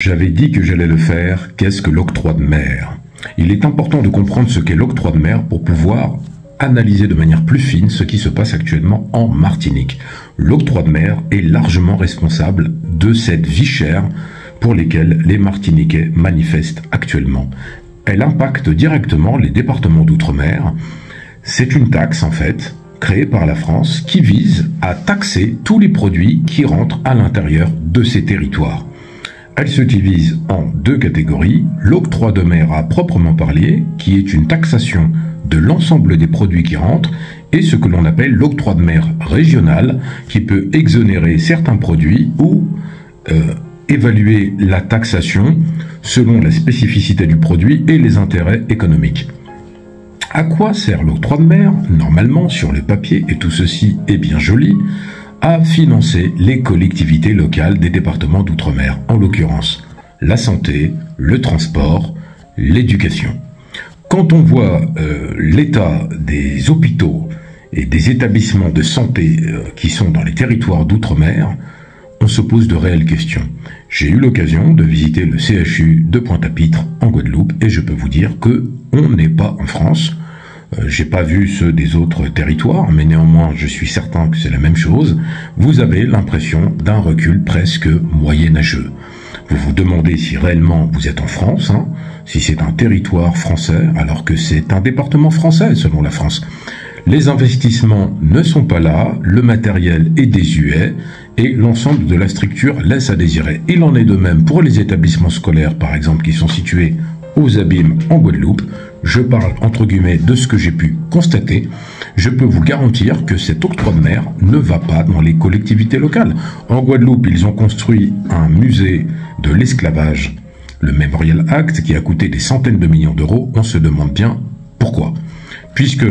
J'avais dit que j'allais le faire. Qu'est-ce que l'octroi de mer? Il est important de comprendre ce qu'est l'octroi de mer pour pouvoir analyser de manière plus fine ce qui se passe actuellement en Martinique. L'octroi de mer est largement responsable de cette vie chère pour lesquelles les Martiniquais manifestent actuellement. Elle impacte directement les départements d'outre-mer. C'est une taxe en fait créée par la France qui vise à taxer tous les produits qui rentrent à l'intérieur de ces territoires. Elle se divise en deux catégories, l'octroi de mer à proprement parler, qui est une taxation de l'ensemble des produits qui rentrent, et ce que l'on appelle l'octroi de mer régional, qui peut exonérer certains produits ou évaluer la taxation selon la spécificité du produit et les intérêts économiques. À quoi sert l'octroi de mer? Normalement, sur le papier, et tout ceci est bien joli, à financer les collectivités locales des départements d'outre-mer, en l'occurrence la santé, le transport, l'éducation. Quand on voit l'état des hôpitaux et des établissements de santé qui sont dans les territoires d'outre-mer, on se pose de réelles questions. J'ai eu l'occasion de visiter le CHU de Pointe-à-Pitre en Guadeloupe et je peux vous dire que on n'est pas en France. J'ai pas vu ceux des autres territoires, mais néanmoins je suis certain que c'est la même chose. Vous avez l'impression d'un recul presque moyenâgeux. Vous vous demandez si réellement vous êtes en France, si c'est un territoire français, alors que c'est un département français selon la France. Les investissements ne sont pas là, le matériel est désuet et l'ensemble de la structure laisse à désirer. Il en est de même pour les établissements scolaires, par exemple, qui sont situés aux Abîmes en Guadeloupe. Je parle entre guillemets de ce que j'ai pu constater. Je peux vous garantir que cet octroi de mer ne va pas dans les collectivités locales. En Guadeloupe, ils ont construit un musée de l'esclavage, le Memorial Act, qui a coûté des centaines de millions d'euros. On se demande bien pourquoi. Puisque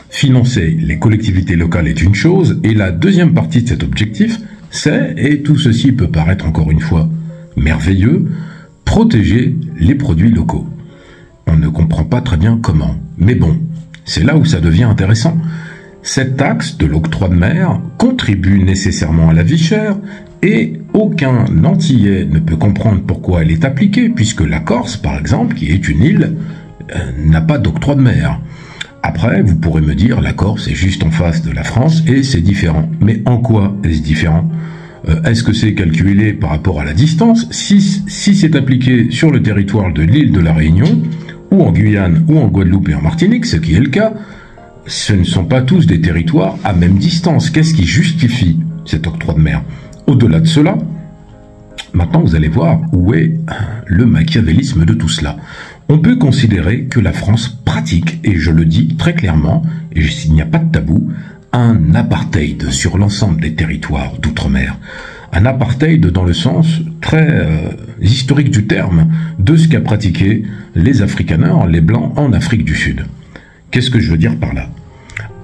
financer les collectivités locales est une chose, et la deuxième partie de cet objectif, c'est, et tout ceci peut paraître encore une fois merveilleux, protéger les produits locaux. On ne comprend pas très bien comment. Mais bon, c'est là où ça devient intéressant. Cette taxe de l'octroi de mer contribue nécessairement à la vie chère et aucun Antillais ne peut comprendre pourquoi elle est appliquée, puisque la Corse, par exemple, qui est une île, n'a pas d'octroi de mer. Après, vous pourrez me dire, la Corse est juste en face de la France et c'est différent. Mais en quoi est-ce différent? Est-ce que c'est calculé par rapport à la distance? Si c'est appliqué sur le territoire de l'île de la Réunion, ou en Guyane, ou en Guadeloupe et en Martinique, ce qui est le cas, ce ne sont pas tous des territoires à même distance. Qu'est-ce qui justifie cet octroi de mer? Au-delà de cela, maintenant vous allez voir où est le machiavélisme de tout cela. On peut considérer que la France pratique, et je le dis très clairement, et s'il n'y a pas de tabou, un apartheid sur l'ensemble des territoires d'outre-mer. Un apartheid dans le sens très historique du terme de ce qu'a pratiqué les Afrikaners, les Blancs, en Afrique du Sud. Qu'est-ce que je veux dire par là?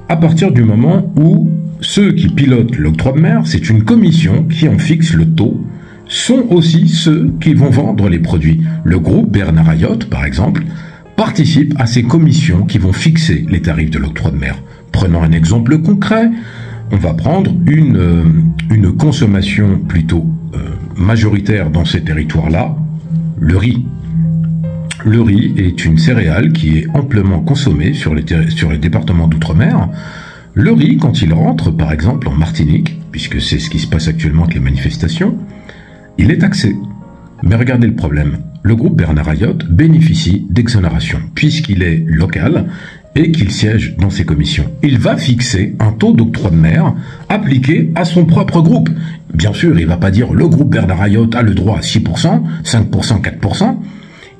À partir du moment où ceux qui pilotent l'octroi de mer, c'est une commission qui en fixe le taux, sont aussi ceux qui vont vendre les produits. Le groupe Bernard Ayotte, par exemple, participe à ces commissions qui vont fixer les tarifs de l'octroi de mer. Prenons un exemple concret, on va prendre une consommation plutôt majoritaire dans ces territoires-là, le riz. Le riz est une céréale qui est amplement consommée sur les départements d'outre-mer. Le riz, quand il rentre, par exemple, en Martinique, puisque c'est ce qui se passe actuellement avec les manifestations, il est taxé. Mais regardez le problème. Le groupe Bernard Ayotte bénéficie d'exonération, puisqu'il est local et qu'il siège dans ces commissions. Il va fixer un taux d'octroi de mer appliqué à son propre groupe. Bien sûr, il ne va pas dire le groupe Bernard Ayotte a le droit à 6%, 5%, 4%.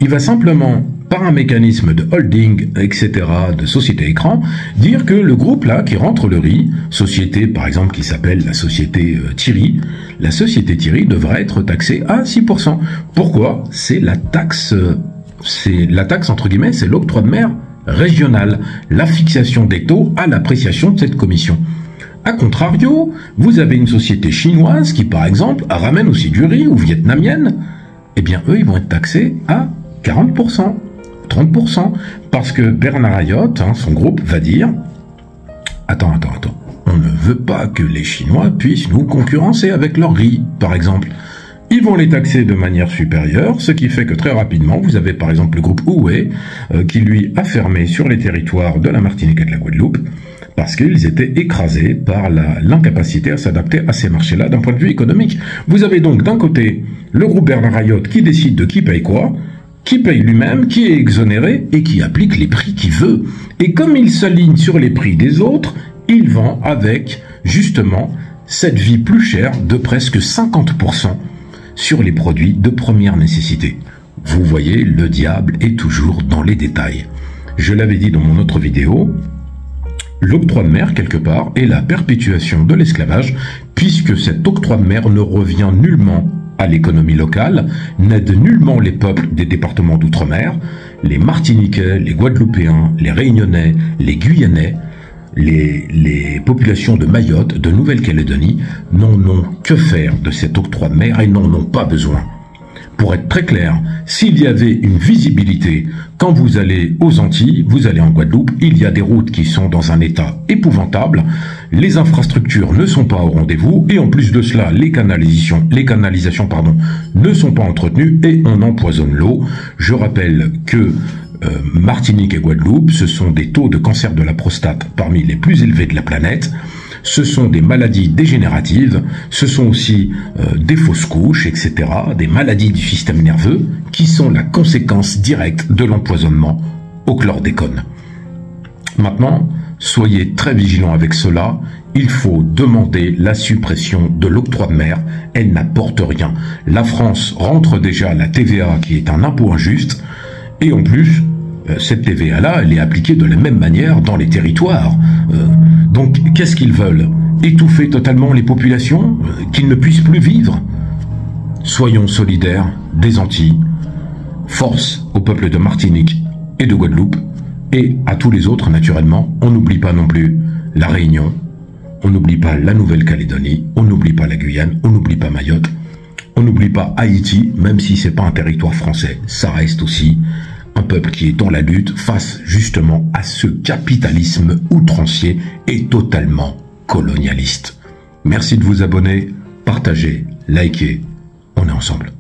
Il va simplement, par un mécanisme de holding, etc., de société écran, dire que le groupe là qui rentre le riz, société par exemple qui s'appelle la société Thierry, la société Thierry devra être taxée à 6%. Pourquoi? C'est la taxe entre guillemets, c'est l'octroi de mer régional, la fixation des taux à l'appréciation de cette commission. A contrario, vous avez une société chinoise qui par exemple ramène aussi du riz ou vietnamienne, eh bien eux ils vont être taxés à 40%, 30%, parce que Bernard Ayotte, son groupe, va dire « Attends, on ne veut pas que les Chinois puissent nous concurrencer avec leur riz, par exemple. Ils vont les taxer de manière supérieure, ce qui fait que très rapidement, vous avez par exemple le groupe Huawei qui lui a fermé sur les territoires de la Martinique et de la Guadeloupe parce qu'ils étaient écrasés par l'incapacité à s'adapter à ces marchés-là d'un point de vue économique. Vous avez donc d'un côté le groupe Bernard Ayotte qui décide de qui paye quoi, qui paye lui-même, qui est exonéré et qui applique les prix qu'il veut. Et comme il s'aligne sur les prix des autres, il vend avec justement cette vie plus chère de presque 50% sur les produits de première nécessité. Vous voyez, le diable est toujours dans les détails. Je l'avais dit dans mon autre vidéo, l'octroi de mer, quelque part, est la perpétuation de l'esclavage, puisque cet octroi de mer ne revient nullement à l'économie locale, n'aide nullement les peuples des départements d'outre-mer, les Martiniquais, les Guadeloupéens, les Réunionnais, les Guyanais, les populations de Mayotte, de Nouvelle-Calédonie, n'en ont que faire de cet octroi de mer et n'en ont pas besoin. Pour être très clair, s'il y avait une visibilité, quand vous allez aux Antilles, vous allez en Guadeloupe, il y a des routes qui sont dans un état épouvantable, les infrastructures ne sont pas au rendez-vous, et en plus de cela, les canalisations ne sont pas entretenues et on empoisonne l'eau. Je rappelle que Martinique et Guadeloupe, ce sont des taux de cancer de la prostate parmi les plus élevés de la planète. Ce sont des maladies dégénératives, ce sont aussi des fausses couches, etc., des maladies du système nerveux qui sont la conséquence directe de l'empoisonnement au chlordécone. Maintenant, soyez très vigilants avec cela, il faut demander la suppression de l'octroi de mer, elle n'apporte rien. La France rentre déjà la TVA qui est un impôt injuste, et en plus, cette TVA-là, elle est appliquée de la même manière dans les territoires. Donc, qu'est-ce qu'ils veulent? Étouffer totalement les populations? Qu'ils ne puissent plus vivre? Soyons solidaires des Antilles. Force au peuple de Martinique et de Guadeloupe. Et à tous les autres, naturellement. On n'oublie pas non plus la Réunion. On n'oublie pas la Nouvelle-Calédonie. On n'oublie pas la Guyane. On n'oublie pas Mayotte. On n'oublie pas Haïti, même si c'est pas un territoire français. Ça reste aussi un peuple qui est dans la lutte face justement à ce capitalisme outrancier et totalement colonialiste. Merci de vous abonner, partagez, likez, on est ensemble.